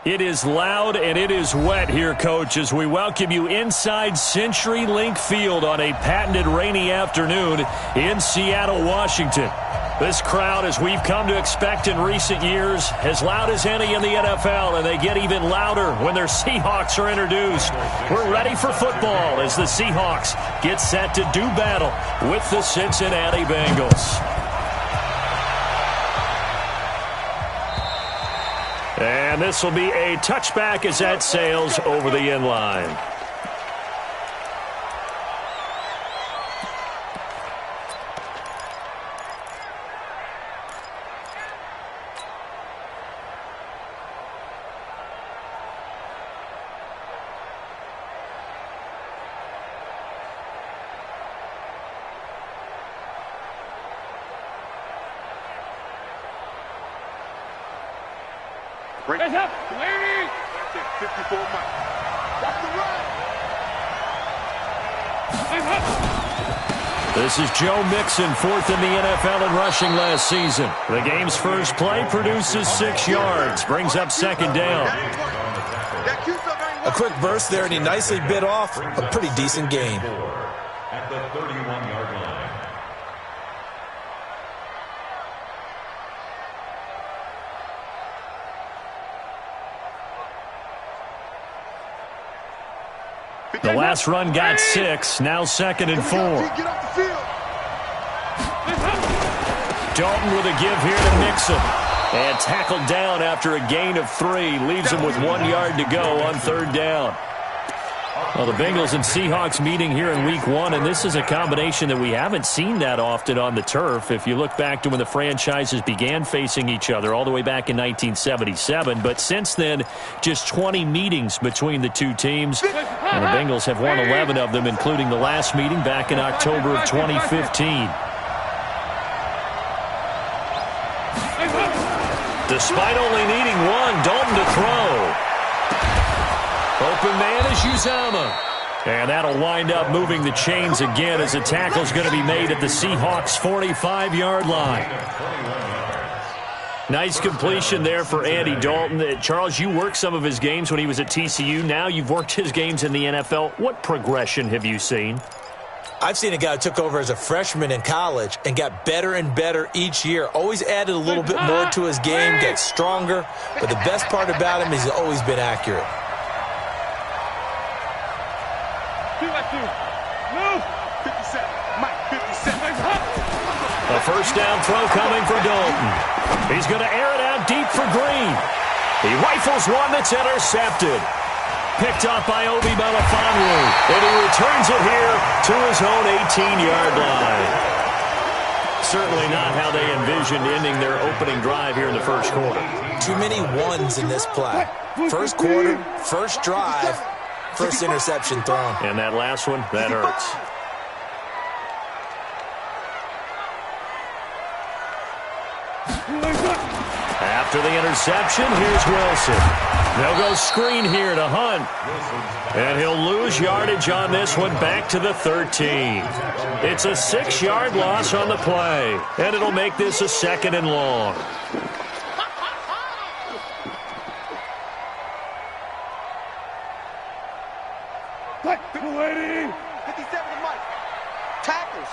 It is loud and it is wet here, Coach, as we welcome you inside CenturyLink Field on a patented rainy afternoon in Seattle, Washington. This crowd, as we've come to expect in recent years, as loud as any in the NFL, and they get even louder when their Seahawks are introduced. We're ready for football as the Seahawks get set to do battle with the Cincinnati Bengals. And this will be a touchback as that sails over the end line. Break it up, lady! 54 Mike. That's the run! This is Joe Mixon, fourth in the NFL in rushing last season. The game's first play produces 6 yards, brings up second down. A quick burst there, and he nicely bit off a pretty decent gain. At the 31-yard line. The last run got 6, now 2nd and 4. Dalton with a give here to Mixon. And tackled down after a gain of 3. Leaves him with 1 yard to go on third down. Well, the Bengals and Seahawks meeting here in Week 1, and this is a combination that we haven't seen that often on the turf. If you look back to when the franchises began facing each other all the way back in 1977. But since then, just 20 meetings between the two teams. And the Bengals have won 11 of them, including the last meeting back in October of 2015. Despite only needing 1, Dalton to throw. Open man is Uzama. And that'll wind up moving the chains again as the tackle's going to be made at the Seahawks' 45-yard line. Nice completion there for Andy Dalton. Charles, you worked some of his games when he was at TCU. Now you've worked his games in the NFL. What progression have you seen? I've seen a guy who took over as a freshman in college and got better and better each year. Always added a little bit more to his game, gets stronger. But the best part about him is he's always been accurate. A first down throw coming for Dalton. He's going to air it out deep for Green. He rifles one that's intercepted. Picked up by Obi Melifonwu. And he returns it here to his own 18-yard line. Certainly not how they envisioned ending their opening drive here in the first quarter. Too many ones in this play. First quarter, first drive, first interception thrown. And that last one, that hurts. After the interception, here's Wilson. They'll go screen here to Hunt. And he'll lose yardage on this one back to the 13. It's a 6-yard loss on the play. And it'll make this a 2nd and long. Lady! 57 to Mike. Tackles.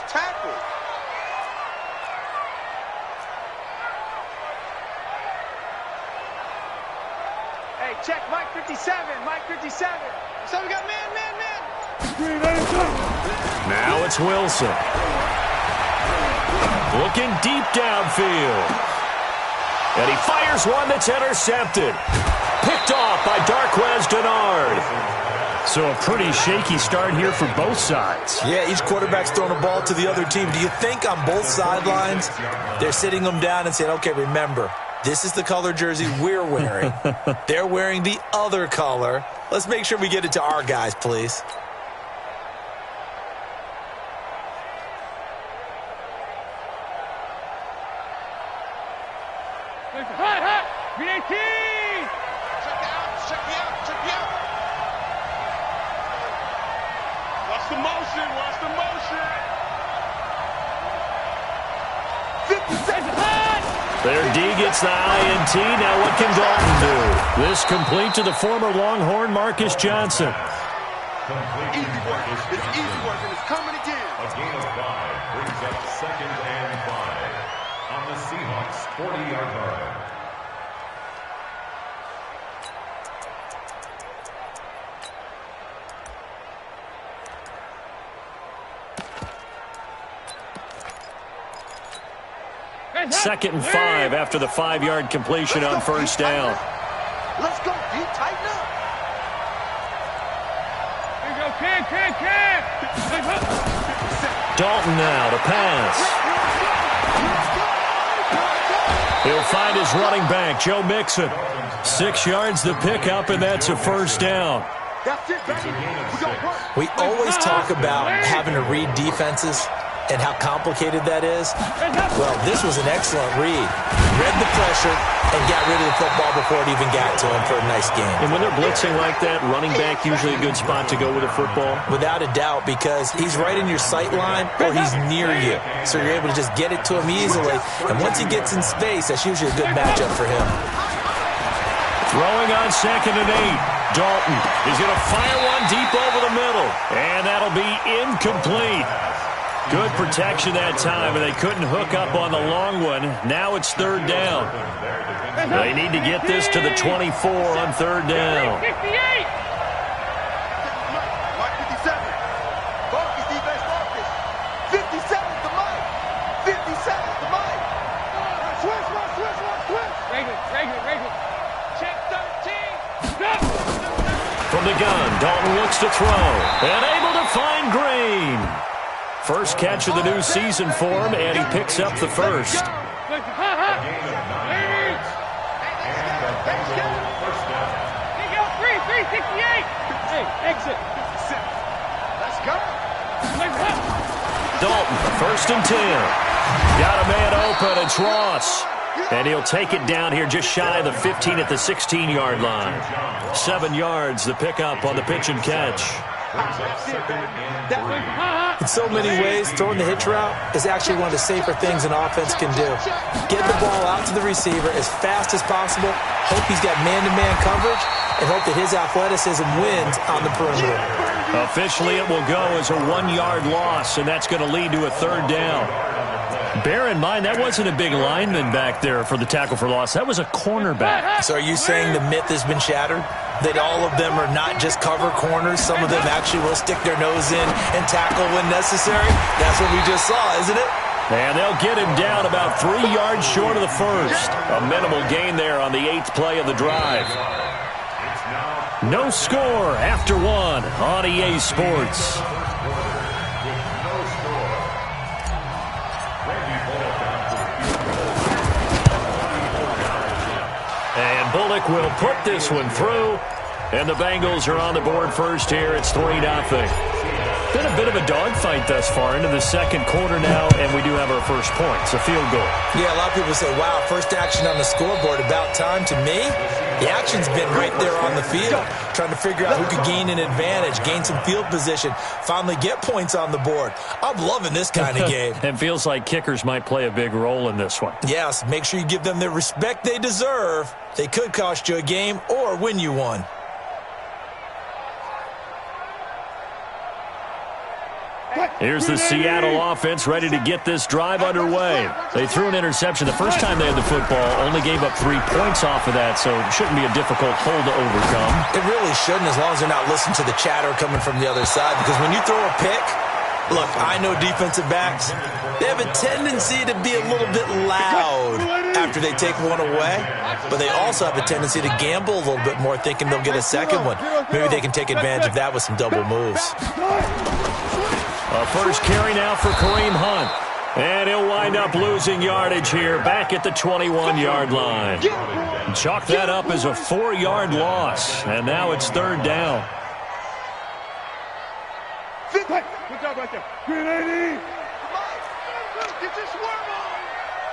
Hey, check Mike 57. So we got man. Now it's Wilson. Looking deep downfield. And he fires one that's intercepted. Picked off by Darqueze Dennard. So a pretty shaky start here for both sides. Yeah, each quarterback's throwing a ball to the other team. Do you think on both sidelines they're sitting them down and saying, okay, remember, this is the color jersey we're wearing. They're wearing the other color. Let's make sure we get it to our guys, please. Watch the motion. 50 seconds. Their D gets the INT. Now what can Dalton do? This complete to the former Longhorn, Marcus Johnson. Easy work. It's easy work, and it's coming again. A gain of 5 brings up 2nd and 5 on the Seahawks 40-yard line. Second and 5 after the 5-yard completion on first down. Let's go, D. Tighten up. Here you go, Cam. Dalton now to pass. He'll find his running back, Joe Mixon. 6 yards the pickup, and that's a first down. That's it, baby. We got work. We always talk about having to read defenses and how complicated that is. Well, this was an excellent read. Read the pressure and got rid of the football before it even got to him for a nice game. And when they're blitzing like that, running back usually a good spot to go with a football? Without a doubt, because he's right in your sight line or he's near you. So you're able to just get it to him easily. And once he gets in space, that's usually a good matchup for him. Throwing on 2nd and 8. Dalton is going to fire one deep over the middle. And that'll be incomplete. Good protection that time, and they couldn't hook up on the long one. Now it's 3rd down. They need to get this to the 24 on 3rd down. 58. Mike 57. Focus, defense, focus. 57's the mic. 57's the mic. Switch. Regular. Check 13. From the gun, Dalton looks to throw. And able to find Green. First catch of the new season for him, and he picks up the first. Let's go. Here you go, 368. Hey, exit. Let's go. Dalton, 1st and 10. Got a man open, it's Ross. And he'll take it down here just shy of the 15 at the 16-yard line. 7 yards, the pickup on the pitch and catch. In so many ways, throwing the hitch route is actually one of the safer things an offense can do. Get the ball out to the receiver as fast as possible, hope he's got man-to-man coverage, and hope that his athleticism wins on the perimeter. Officially, it will go as a 1-yard loss, and that's going to lead to a 3rd down. Bear in mind, that wasn't a big lineman back there for the tackle for loss. That was a cornerback. So are you saying the myth has been shattered? That all of them are not just cover corners? Some of them actually will stick their nose in and tackle when necessary? That's what we just saw, isn't it? And they'll get him down about 3 yards short of the first. A minimal gain there on the 8th play of the drive. No score after 1 on EA Sports. And Bullock will put this one through. And the Bengals are on the board first here. It's 3-0. Been a bit of a dogfight thus far into the second quarter now, and we do have our first point. It's a field goal. Yeah, a lot of people say, wow, first action on the scoreboard, about time. To me, the action's been right there on the field, trying to figure out who could gain an advantage, gain some field position, finally get points on the board. I'm loving this kind of game. It feels like kickers might play a big role in this one. Yes, make sure you give them the respect they deserve. They could cost you a game or win you one. Here's the Seattle offense ready to get this drive underway. They threw an interception the first time they had the football, only gave up 3 points off of that, so it shouldn't be a difficult hole to overcome. It really shouldn't, as long as they're not listening to the chatter coming from the other side, because when you throw a pick, look, I know defensive backs, they have a tendency to be a little bit loud after they take one away, but they also have a tendency to gamble a little bit more, thinking they'll get a second one. Maybe they can take advantage of that with some double moves. A first carry now for Kareem Hunt. And he'll wind up losing yardage here back at the 21-yard line. Chalk that up as a 4-yard loss. And now it's 3rd down. Good job right there. Green 80. Get your swarm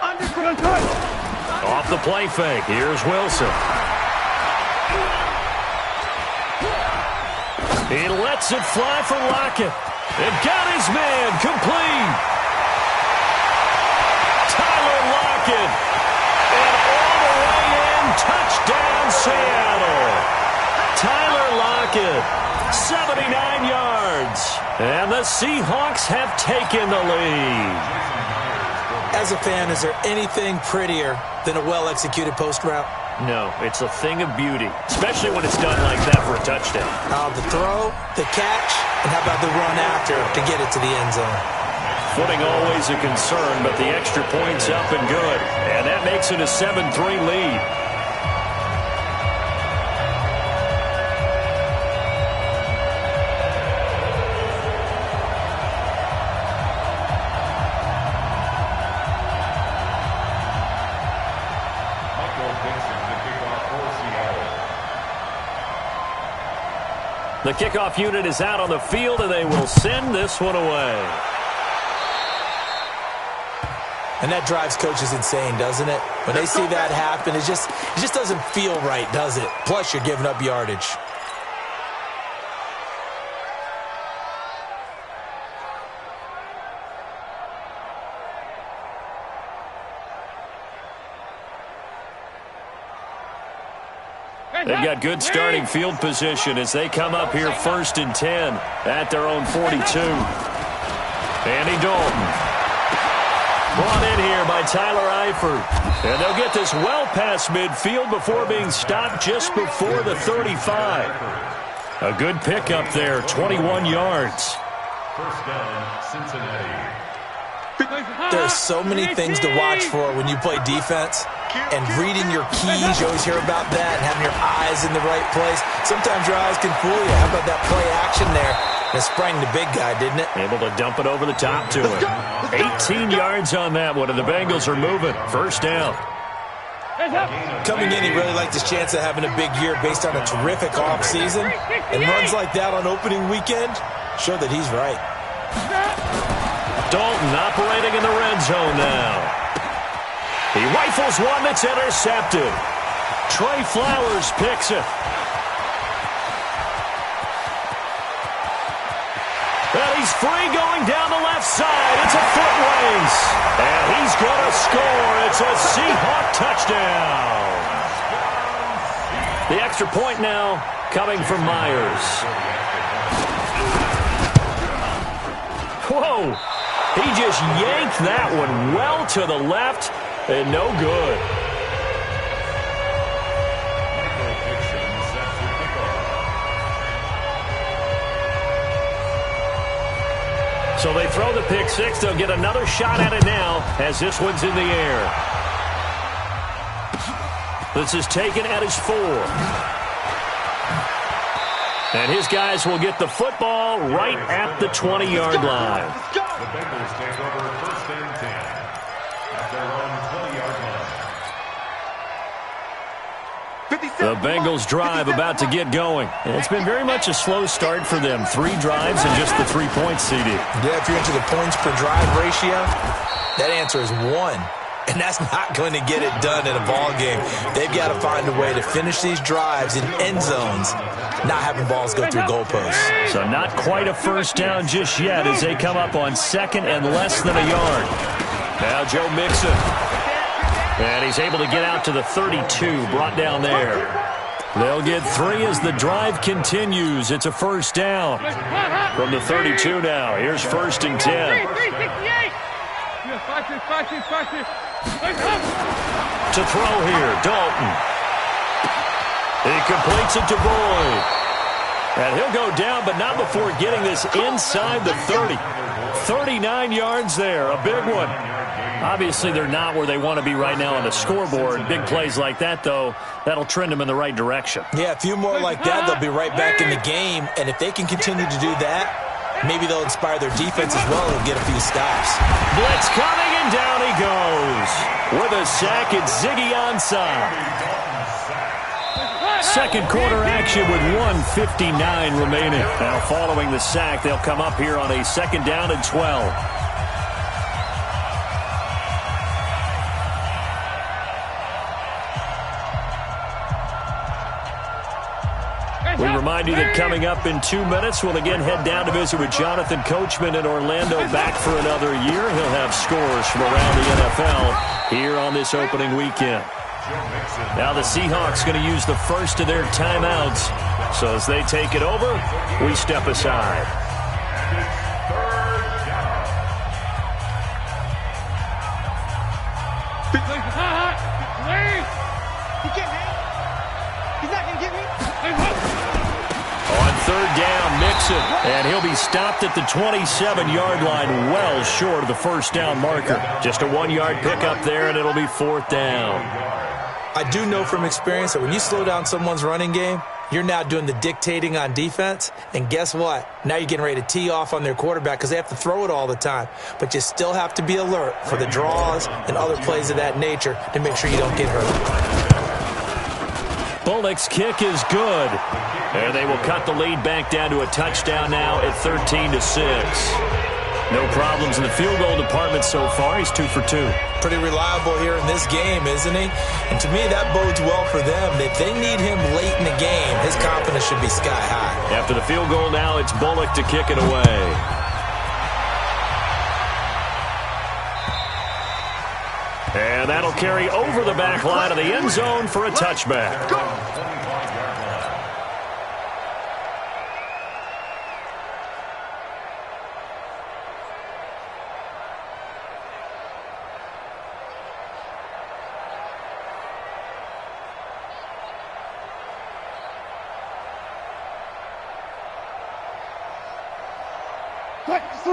on. Off the play fake. Here's Wilson. He lets it fly for Lockett. And got his man complete. Tyler Lockett Seattle. Tyler Lockett, 79 yards. And the Seahawks have taken the lead. As a fan, is there anything prettier than a well-executed post route? No, it's a thing of beauty, especially when it's done like that for a touchdown. The throw, the catch, and how about the run after to get it to the end zone? Footing always a concern, but the extra point's up and good. And that makes it a 7-3 lead. The kickoff unit is out on the field, and they will send this one away. And that drives coaches insane, doesn't it? When they see that happen, it just doesn't feel right, does it? Plus, you're giving up yardage. They've got good starting field position as they come up here 1st and 10 at their own 42. Andy Dalton. Brought in here by Tyler Eifert. And they'll get this well past midfield before being stopped just before the 35. A good pickup there, 21 yards. First down, Cincinnati. There's so many things to watch for when you play defense. And reading your keys, you always hear about that, and having your eyes in the right place. Sometimes your eyes can fool you. How about that play action there? It sprang the big guy, didn't it? Able to dump it over the top to him. 18 yards on that one, and the Bengals are moving. First down. Coming in, he really liked his chance of having a big year based on a terrific offseason. And runs like that on opening weekend show that he's right. Dalton operating in the red zone now. He rifles one that's intercepted. Trey Flowers picks it. And he's free going down the left side. It's a foot race. And he's going to score. It's a Seahawk touchdown. The extra point now coming from Myers. Whoa. He just yanked that one well to the left and no good. So they throw the pick six. They'll get another shot at it now as this one's in the air. This is taken at his 4. And his guys will get the football right at the 20-yard line. The Bengals take over 1st and 10 at their own 20-yard line. The Bengals drive about to get going. And it's been very much a slow start for them. 3 drives and just the 3 points, CD. Yeah, if you're into the points per drive ratio, that answer is 1. And that's not going to get it done in a ball game. They've got to find a way to finish these drives in end zones, not having balls go through goalposts. So not quite a first down just yet as they come up on 2nd and less than a yard. Now Joe Mixon. And he's able to get out to the 32, brought down there. They'll get 3 as the drive continues. It's a first down from the 32 now. Here's 1st and 10. To throw here, Dalton. He completes it to Boyd. And he'll go down, but not before getting this inside the 30. 39 yards there, a big one. Obviously, they're not where they want to be right now on the scoreboard. Big plays like that, though, that'll trend them in the right direction. Yeah, a few more like that, they'll be right back in the game. And if they can continue to do that, maybe they'll inspire their defense as well and get a few stops. Blitz coming, and down he goes. With a sack, it's Ziggy Ansah. Second quarter action with 1:59 remaining. Now following the sack, they'll come up here on a 2nd down and 12. We remind you that coming up in 2 minutes, we'll again head down to visit with Jonathan Coachman in Orlando, back for another year. He'll have scores from around the NFL here on this opening weekend. Now the Seahawks going to use the first of their timeouts. So as they take it over, we step aside. He can't hang. He's not going to get me. On third down, Mixon. And he'll be stopped at the 27-yard line, well short of the first down marker. Just a 1-yard pickup there, and it'll be fourth down. I do know from experience that when you slow down someone's running game, you're now doing the dictating on defense. And guess what? Now you're getting ready to tee off on their quarterback because they have to throw it all the time. But you still have to be alert for the draws and other plays of that nature to make sure you don't get hurt. Bullock's kick is good. And they will cut the lead back down to a touchdown now at 13-6. No problems in the field goal department so far. He's 2 for 2. Pretty reliable here in this game, isn't he? And to me, that bodes well for them. If they need him late in the game, his confidence should be sky high. After the field goal now, it's Bullock to kick it away. And that'll carry over the back line of the end zone for a touchback.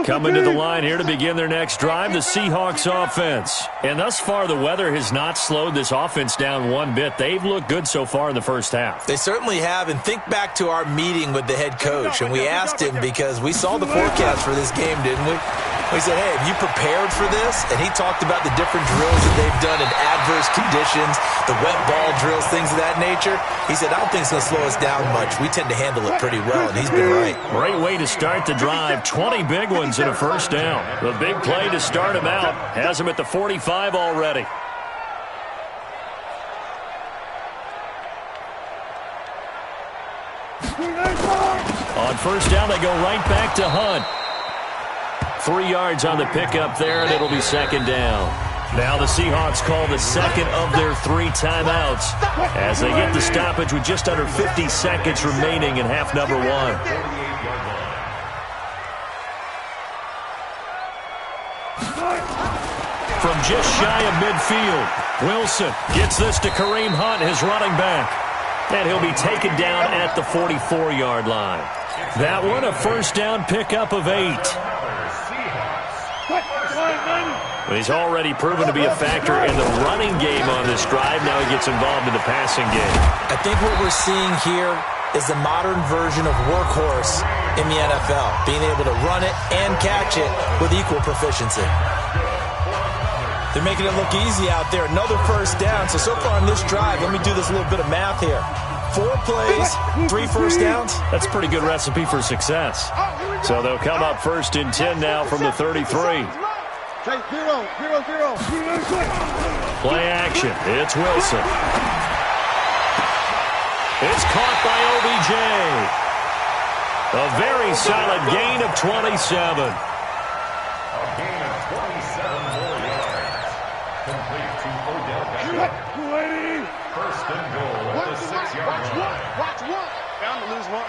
Coming to the line here to begin their next drive, the Seahawks offense. And thus far, the weather has not slowed this offense down one bit. They've looked good so far in the first half. They certainly have. And think back to our meeting with the head coach. And we asked him because we saw the forecast for this game, didn't we? We said, hey, have you prepared for this? And he talked about the different drills that they've done in adverse conditions, the wet ball drills, things of that nature. He said, I don't think it's going to slow us down much. We tend to handle it pretty well, and he's been right. Great way to start the drive. 20 big ones and a first down. The big play to start him out has him at the 45 already. On first down, they go right back to Hunt. 3 yards on the pickup there, and it'll be second down. Now the Seahawks call the second of their 3 timeouts as they get the stoppage with just under 50 seconds remaining in half number 1. From just shy of midfield, Wilson gets this to Kareem Hunt, his running back. And he'll be taken down at the 44-yard line. That one, a first down pickup of 8. He's already proven to be a factor in the running game on this drive. Now he gets involved in the passing game. I think what we're seeing here is the modern version of workhorse in the NFL, being able to run it and catch it with equal proficiency. They're making it look easy out there. Another first down. So far on this drive, let me do this little bit of math here. 4 plays, 3 first downs. That's a pretty good recipe for success. So they'll come up first and 10 now from the 33. Play 0, 0, 0. Play action. It's Wilson. It's caught by OBJ. A very solid gain of 27. A gain of 27 more yards. Complete to Odell Beckham. First and goal at the 6-yard line. Watch one. Bound to lose one.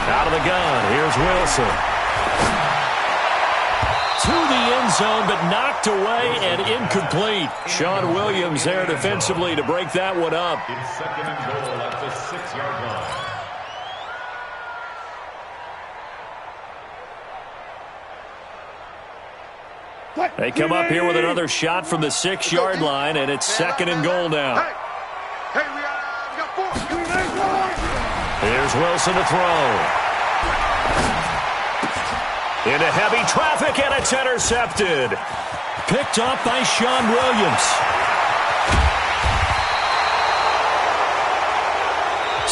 Out of the gun. Here's Wilson. To the end zone, but knocked away and incomplete. Sean Williams there defensively to break that one up. It's second and goal at the 6-yard line. They come up here with another shot from the 6-yard line, and it's second and goal now. Hey, we got 4. Here's Wilson to throw. Into heavy traffic, and it's intercepted. Picked off by Sean Williams.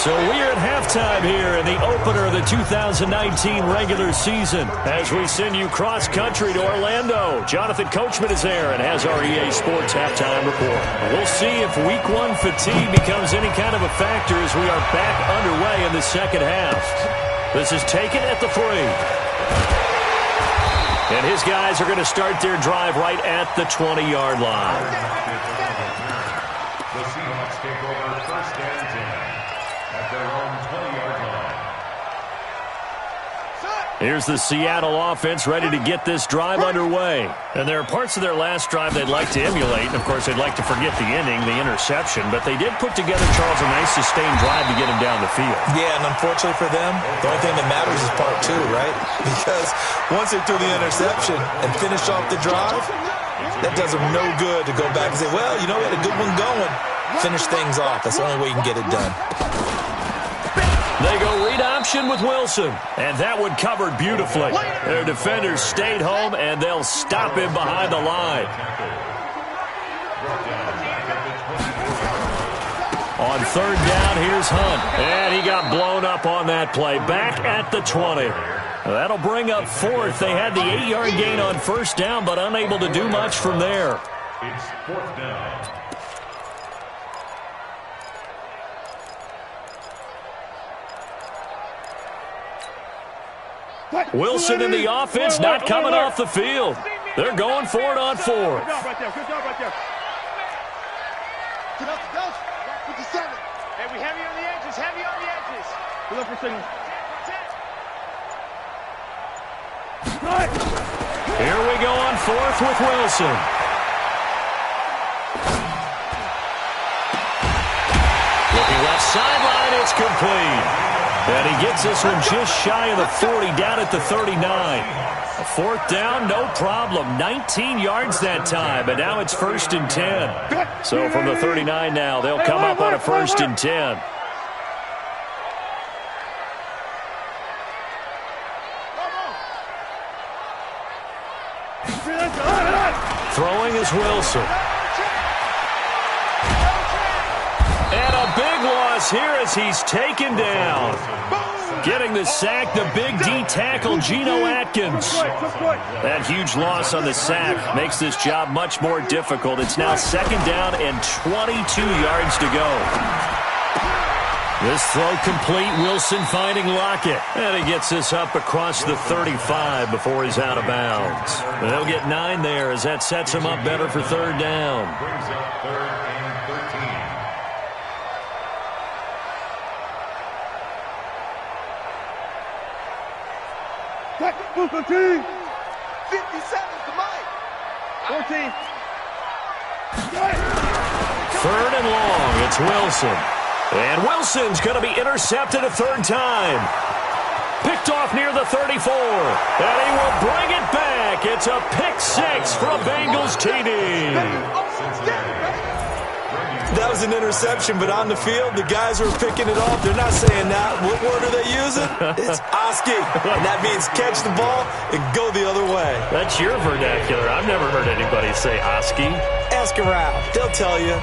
So we're at halftime here in the opener of the 2019 regular season as we send you cross-country to Orlando. Jonathan Coachman is there and has our EA Sports halftime report. We'll see if Week 1 fatigue becomes any kind of a factor as we are back underway in the second half. This is taken at the 3. And his guys are going to start their drive right at the 20-yard line. The Seahawks take over 1st and 10 at their own 20-yard line. Here's the Seattle offense ready to get this drive underway. And there are parts of their last drive they'd like to emulate. Of course, they'd like to forget the ending, the interception. But they did put together, Charles, a nice sustained drive to get him down the field. Yeah, and unfortunately for them, the only thing that matters is part 2, right? Because once they threw the interception and finished off the drive, that does them no good to go back and say, well, you know, we had a good one going. Finish things off. That's the only way you can get it done. They go read option with Wilson, and that one covered beautifully. Their defenders stayed home, and they'll stop him behind the line. On 3rd down, here's Hunt, and he got blown up on that play. Back at the 20. That'll bring up 4th. They had the 8-yard gain on 1st down, but unable to do much from there. It's 4th down. Wilson in the offense, not coming off the field. They're going for it on 4th. Good job right there. Good job right there. Get up, go. 57. Hey, we heavy on the edges. Heavy on the edges. Good up for signal. Here we go on 4th with Wilson. Looking left sideline, it's complete. And he gets this one just shy of the 40, down at the 39. A 4th down, no problem. 19 yards that time, but now it's 1st and 10. So from the 39 now, they'll come up on a 1st and 10. Throwing is Wilson. And a big loss here as he's taken down. Getting the sack, the big D tackle, Geno Atkins. That huge loss on the sack makes this job much more difficult. It's now 2nd down and 22 yards to go. This throw complete, Wilson finding Lockett. And he gets this up across the 35 before he's out of bounds. They'll get 9 there as that sets him up better for 3rd down. Brings up 3rd and 13. Move 15. 57 to Mike. 14. 3rd and long, it's Wilson. And Wilson's going to be intercepted a 3rd time. Picked off near the 34. And he will bring it back. It's a pick 6 for a Bengals TD. That was an interception, but on the field, the guys who are picking it off, they're not saying that. What word are they using? It's Oski. And that means catch the ball and go the other way. That's your vernacular. I've never heard anybody say Oski. Ask around. They'll tell you.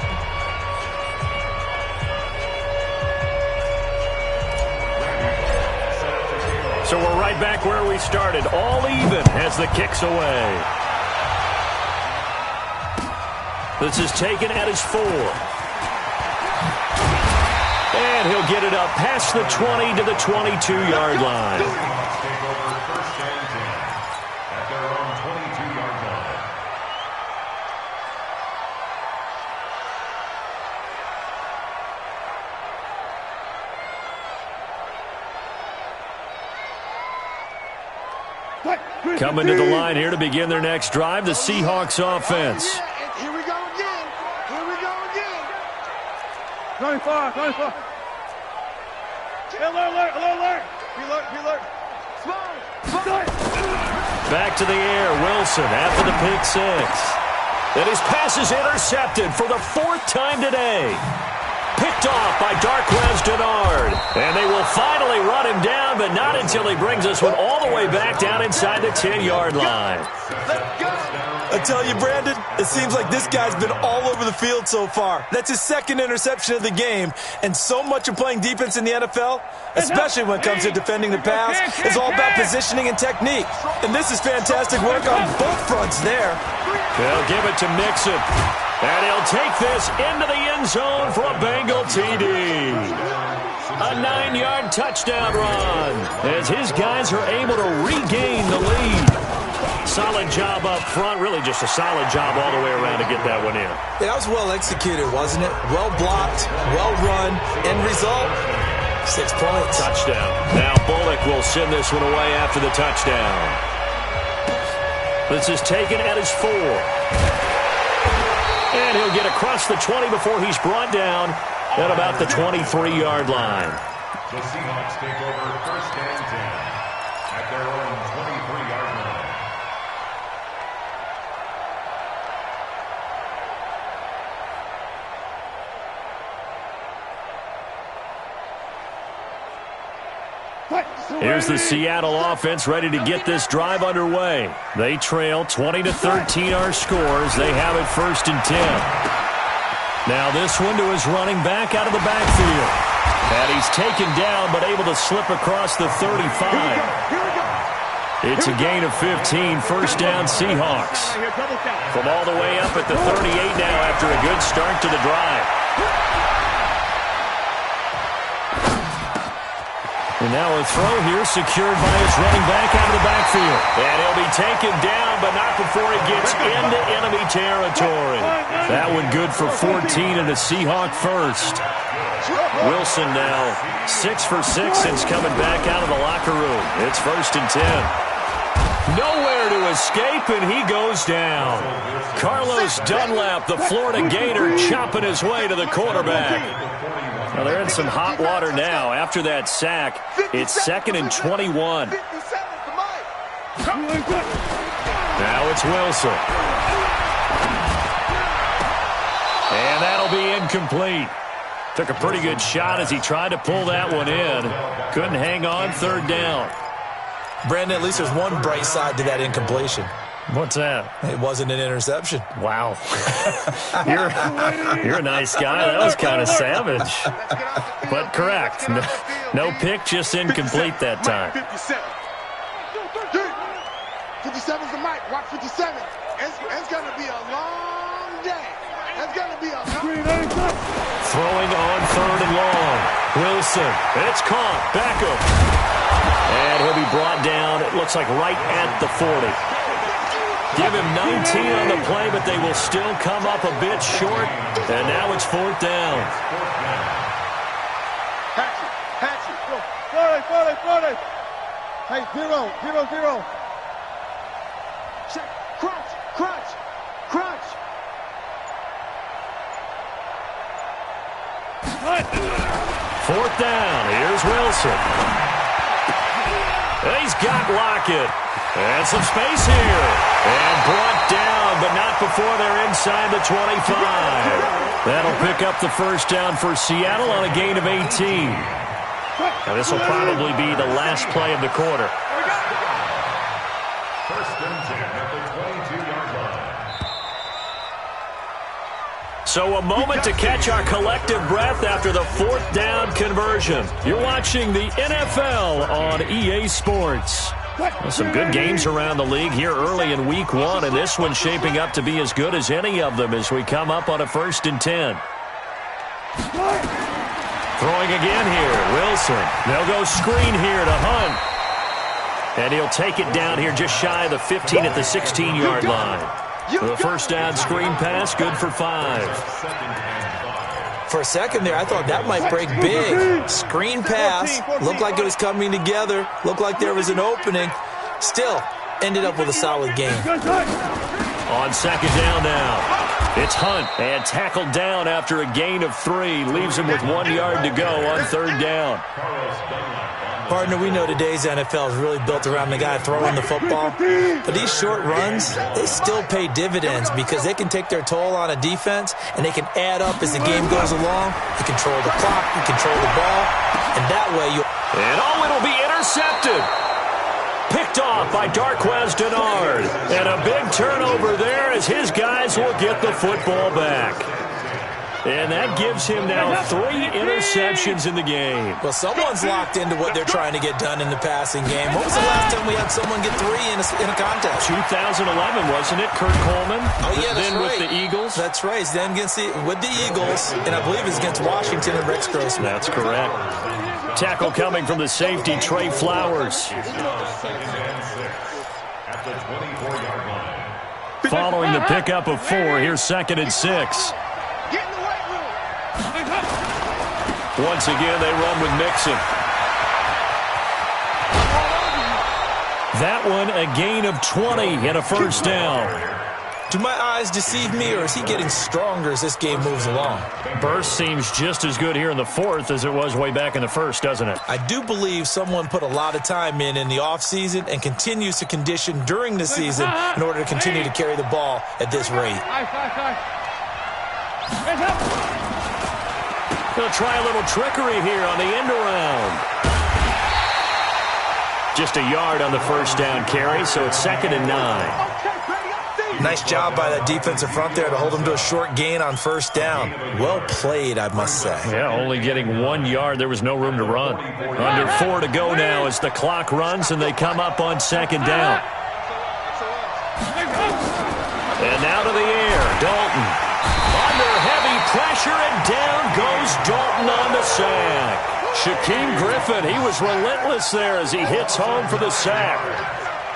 So we're right back where we started. All even as the kick's away. This is taken at his 4. And he'll get it up past the 20 to the 22-yard line. Take over 1st and 10 at their own 22-yard line. Coming to the line here to begin their next drive, the Seahawks offense. Here we go again. Here we go again. 95. Alert. Be alert. Small. Back to the air, Wilson after the pick 6. And his pass is intercepted for the 4th time today. Picked off by Darquez Dennard. And they will finally run him down, but not until he brings this one all the way back down inside the 10-yard line. Let's go. I tell you, Brandon, it seems like this guy's been all over the field so far. That's his 2nd interception of the game. And so much of playing defense in the NFL, especially when it comes to defending the pass, is all about positioning and technique. And this is fantastic work on both fronts there. They'll give it to Mixon. And he'll take this into the end zone for a Bengal TD. A 9-yard touchdown run as his guys are able to regain the lead. solid job up front. Really just a solid job all the way around to get that one in. Yeah, that was well executed, wasn't it? Well blocked, well run. End result, 6 points. Touchdown. Now Bullock will send this one away after the touchdown. This is taken at his 4. And he'll get across the 20 before he's brought down at about the 23-yard line. The Seahawks take over 1st and 10 at their own 23-yard line. Here's the Seattle offense ready to get this drive underway. They trail 20-13 our scores. They have it 1st and 10. Now this one to his running back out of the backfield. And he's taken down but able to slip across the 35. It's a gain of 15, 1st down Seahawks. From all the way up at the 38 now after a good start to the drive. And now a throw here secured by his running back out of the backfield. And he'll be taken down, but not before he gets into enemy territory. That one good for 14 and a Seahawk first. Wilson now 6 for 6 since coming back out of the locker room. It's 1st and 10. Nowhere to escape, and he goes down. Carlos Dunlap, the Florida Gator, chopping his way to the quarterback. Well, they're in some hot water now. After that sack, it's 2nd and 21. Now it's Wilson. And that'll be incomplete. Took a pretty good shot as he tried to pull that one in. Couldn't hang on, 3rd down. Brandon, at least there's one bright side to that incompletion. What's that? It wasn't an interception. Wow. You're a nice guy. That was kind of savage. But correct. No pick, just incomplete that time. 57's the mic. Watch 57. It's going to be a long day. It's going to be a long day. Throwing on 3rd and long. Wilson. It's caught. Beckham. And he'll be brought down, it looks like right at the 40. Give him 19 on the play, but they will still come up a bit short. And now it's 4th down. Hatchet. 40. Hey, 0. Check. Crunch. 4th down. Here's Wilson. He's got Lockett. And some space here. And brought down, but not before they're inside the 25. That'll pick up the 1st down for Seattle on a gain of 18. Now this will probably be the last play of the quarter. 1st and 10 at the 22-yard line. So a moment to catch our collective breath after the 4th down conversion. You're watching the NFL on EA Sports. Well, some good games around the league here early in Week 1, and this one's shaping up to be as good as any of them as we come up on a 1st and 10. Throwing again here, Wilson. They'll go screen here to Hunt. And he'll take it down here just shy of the 15 at the 16-yard line. The 1st down screen pass, good for 5. For a second there, I thought that might break big. Screen pass. Looked like it was coming together. Looked like there was an opening. Still, ended up with a solid game. On 2nd down now, it's Hunt. And tackled down after a gain of 3. Leaves him with 1 yard to go on 3rd down. Partner, we know today's NFL is really built around the guy throwing the football. But these short runs, they still pay dividends because they can take their toll on a defense and they can add up as the game goes along. You control the clock, you control the ball, and that way you... And it'll be intercepted. Picked off by Darquez Dennard. And a big turnover there as his guys will get the football back. And that gives him now 3 interceptions in the game. Well, someone's locked into what they're trying to get done in the passing game. When was the last time we had someone get 3 in a contest? 2011, wasn't it? Kurt Coleman? Oh, yeah, that's then right. With the Eagles? That's right. Then with the Eagles, and I believe it's against Washington and Rex Grossman. That's correct. Tackle coming from the safety, Trey Flowers. at the 24-yard line. Following the pickup of 4, here's 2nd and 6. Get in the weight room. Once again, they run with Mixon. That one, a gain of 20 and a first down. Do my eyes deceive me, or is he getting stronger as this game moves along? Burst seems just as good here in the 4th as it was way back in the 1st, doesn't it? I do believe someone put a lot of time in the offseason and continues to condition during the season in order to continue to carry the ball at this rate. They'll try a little trickery here on the end around. Just a yard on the first down carry, so it's 2nd and 9. Nice job by that defensive front there to hold them to a short gain on first down. Well played, I must say. Yeah, only getting 1 yard. There was no room to run. Under 4 to go now as the clock runs and they come up on 2nd down. And now to the air, Dalton. Under heavy pressure and down goes Dalton on the sack. Shaquem Griffin, he was relentless there as he hits home for the sack.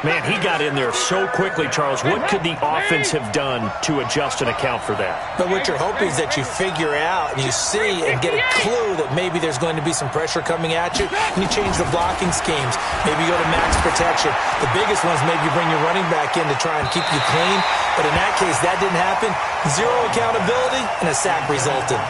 Man, he got in there so quickly, Charles. What could the offense have done to adjust and account for that? But what you're hoping is that you figure out and you see and get a clue that maybe there's going to be some pressure coming at you, and you change the blocking schemes. Maybe you go to max protection. The biggest one is maybe you bring your running back in to try and keep you clean. But in that case, that didn't happen. Zero accountability, and a sack resulted.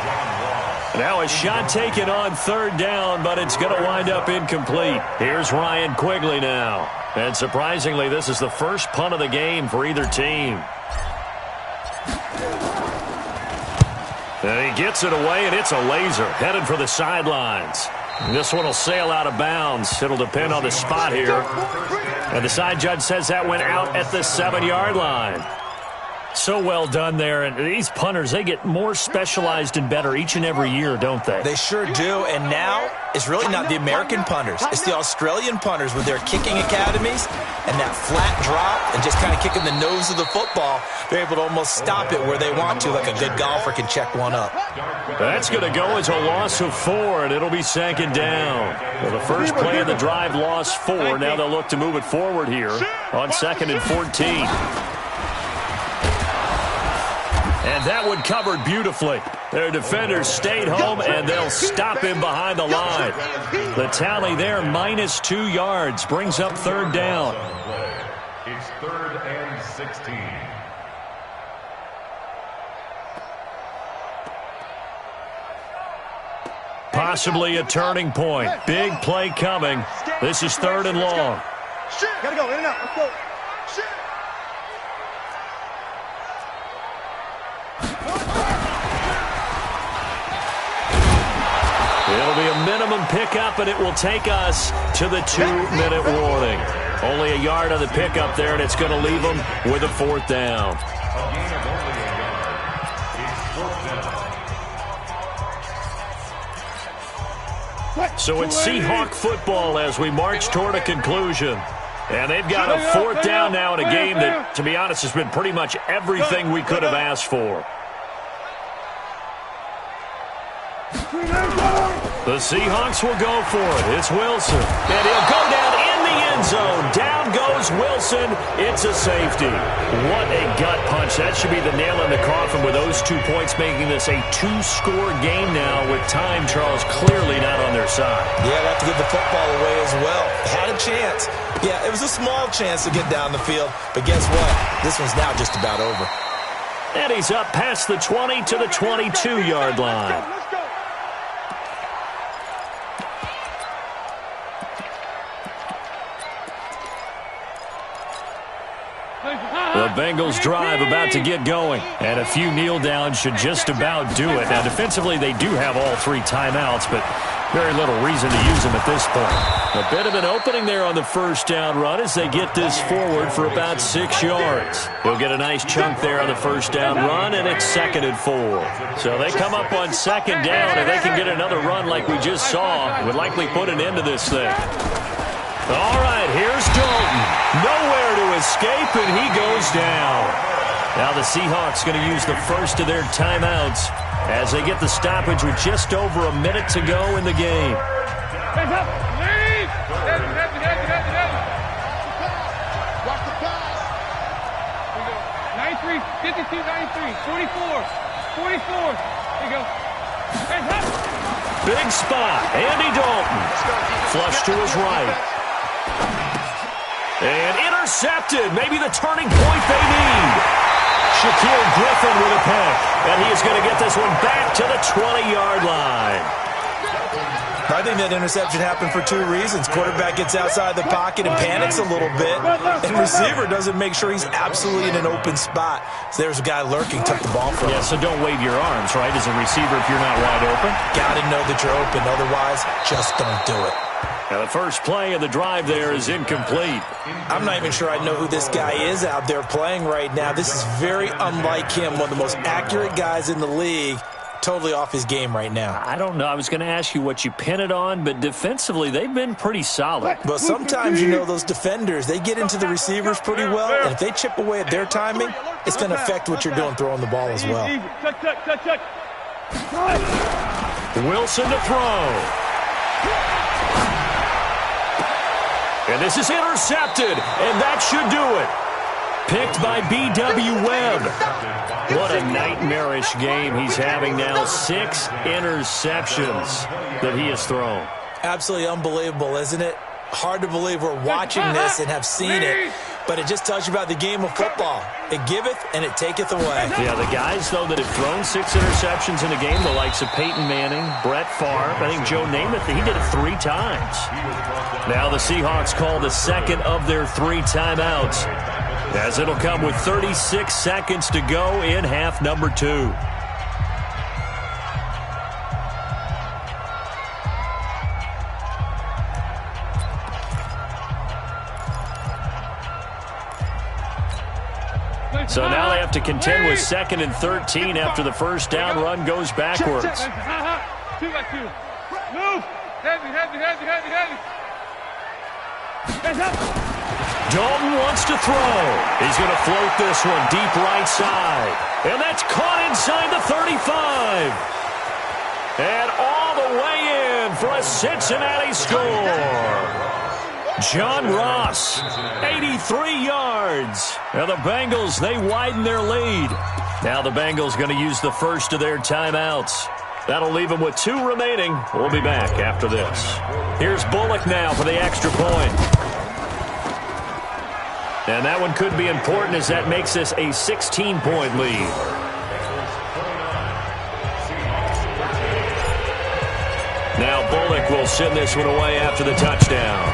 Now a shot taken on 3rd down, but it's going to wind up incomplete. Here's Ryan Quigley now. And surprisingly, this is the first punt of the game for either team. And he gets it away, and it's a laser headed for the sidelines. This one will sail out of bounds. It'll depend on the spot here. And the side judge says that went out at the 7-yard line. So well done there. And these punters, they get more specialized and better each and every year, don't they? They sure do. And now it's really not the American punters. It's the Australian punters with their kicking academies and that flat drop and just kind of kicking the nose of the football. They're able to almost stop it where they want to, like a good golfer can check one up. That's going to go as a loss of 4, and it'll be 2nd down. Well, the first play of the drive lost 4. Now they'll look to move it forward here on 2nd and 14. And that one covered beautifully. Their defenders stayed home, and they'll stop him behind the line. The tally there, -2 yards, brings up 3rd down. It's 3rd and 16. Possibly a turning point. Big play coming. This is 3rd and long. Gotta go, in and out. Let's go. It'll be a minimum pickup, and it will take us to the 2-minute warning. Only a yard on the pickup there, and it's going to leave them with a 4th down. So it's Seahawk football as we march toward a conclusion. And they've got a 4th down now in a game that, to be honest, has been pretty much everything we could have asked for. The Seahawks will go for it. It's Wilson. And he'll go down in the end zone. Down goes Wilson. It's a safety. What a gut punch. That should be the nail in the coffin with those 2 points, making this a 2-score game now with time, Charles, clearly not on their side. Yeah, they have to give the football away as well. Had a chance. Yeah, it was a small chance to get down the field. But guess what? This one's now just about over. And he's up past the 20 to the 22-yard line. The Bengals drive about to get going, and a few kneel downs should just about do it. Now, defensively, they do have all 3 timeouts, but very little reason to use them at this point. A bit of an opening there on the first down run as they get this forward for about 6 yards. He'll get a nice chunk there on the first down run, and it's 2nd and 4. So they come up on 2nd down, and they can get another run like we just saw. Would likely put an end to this thing. All right, here's Dalton. Nowhere to escape, and he goes down. Now the Seahawks going to use the first of their timeouts as they get the stoppage with just over a minute to go in the game. Watch the pass. 52, 93, 44, 44. There you go. Hands up. Big spot. Andy Dalton. Flush to his right. And intercepted. Maybe the turning point they need. Shaquille Griffin with a pick. And he is going to get this one back to the 20-yard line. I think that interception happened for two reasons. Quarterback gets outside the pocket and panics a little bit, and receiver doesn't make sure he's absolutely in an open spot. So there's a guy lurking, took the ball from him. Yeah, so don't wave your arms, right, as a receiver if you're not wide open. Got to know that you're open. Otherwise, just don't do it. Now the first play of the drive there is incomplete. I'm not even sure I know who this guy is out there playing right now. This is very unlike him, one of the most accurate guys in the league. Totally off his game right now. I don't know. I was going to ask you what you pin it on, but defensively, they've been pretty solid. But sometimes, those defenders, they get into the receivers pretty well, and if they chip away at their timing, it's going to affect what you're doing throwing the ball as well. Wilson to throw. And this is intercepted, and that should do it. Picked by B.W. Webb. What a nightmarish game he's having now. 6 interceptions that he has thrown. Absolutely unbelievable, isn't it? Hard to believe we're watching this and have seen it, but it just tells you about the game of football. It giveth and it taketh away. Yeah, the guys, though, that have thrown 6 interceptions in a game, the likes of Peyton Manning, Brett Favre, I think Joe Namath, he did it 3 times. Now the Seahawks call the second of their 3 timeouts, as it'll come with 36 seconds to go in half number 2. So now they have to contend with 2nd and 13 after the first down run goes backwards. 2 by 2. Move. Heavy. Hands up. Dalton wants to throw. He's going to float this one deep right side. And that's caught inside the 35. And all the way in for a Cincinnati score. John Ross, 83 yards. Now the Bengals, they widen their lead. Now the Bengals going to use the first of their timeouts. That'll leave them with 2 remaining. We'll be back after this. Here's Bullock now for the extra point. And that one could be important as that makes this a 16-point lead. Now Bullock will send this one away after the touchdown.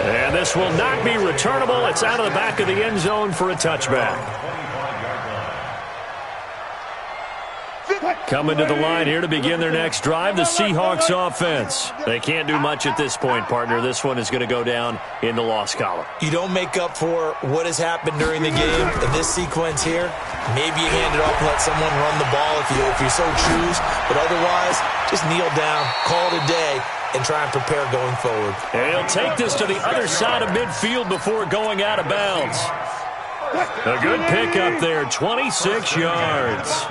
And this will not be returnable. It's out of the back of the end zone for a touchback. Coming to the line here to begin their next drive, the Seahawks offense. They can't do much at this point, partner. This one is going to go down in the loss column. You don't make up for what has happened during the game. In this sequence here, maybe you hand it off and let someone run the ball if you so choose. But otherwise, just kneel down, call it a day, and try and prepare going forward. And he'll take this to the other side of midfield before going out of bounds. A good pickup there, 26 yards.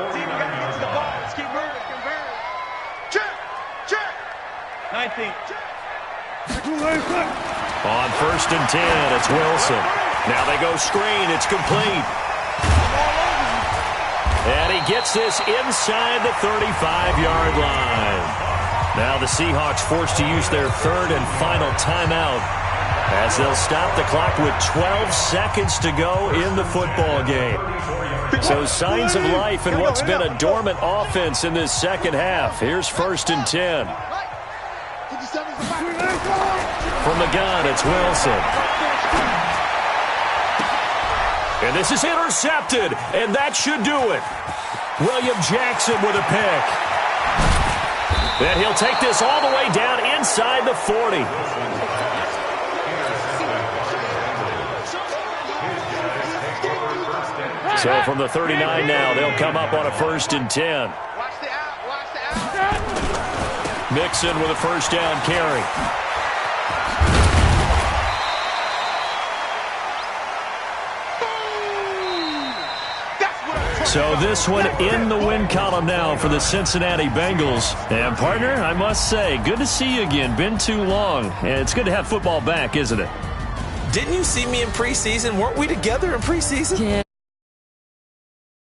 19. On 1st and 10, it's Wilson. Now they go screen, it's complete. And he gets this inside the 35-yard line. Now the Seahawks forced to use their 3rd and final timeout as they'll stop the clock with 12 seconds to go in the football game. So signs of life in what's been a dormant offense in this second half. Here's 1st and 10. From the gun, it's Wilson. And this is intercepted, and that should do it. William Jackson with a pick. And he'll take this all the way down inside the 40. So from the 39 now, they'll come up on a 1st and 10. Mixon with a first down carry. So this one in the win column now for the Cincinnati Bengals. And partner, I must say, good to see you again. Been too long. And it's good to have football back, isn't it? Didn't you see me in preseason? Weren't we together in preseason? Yeah,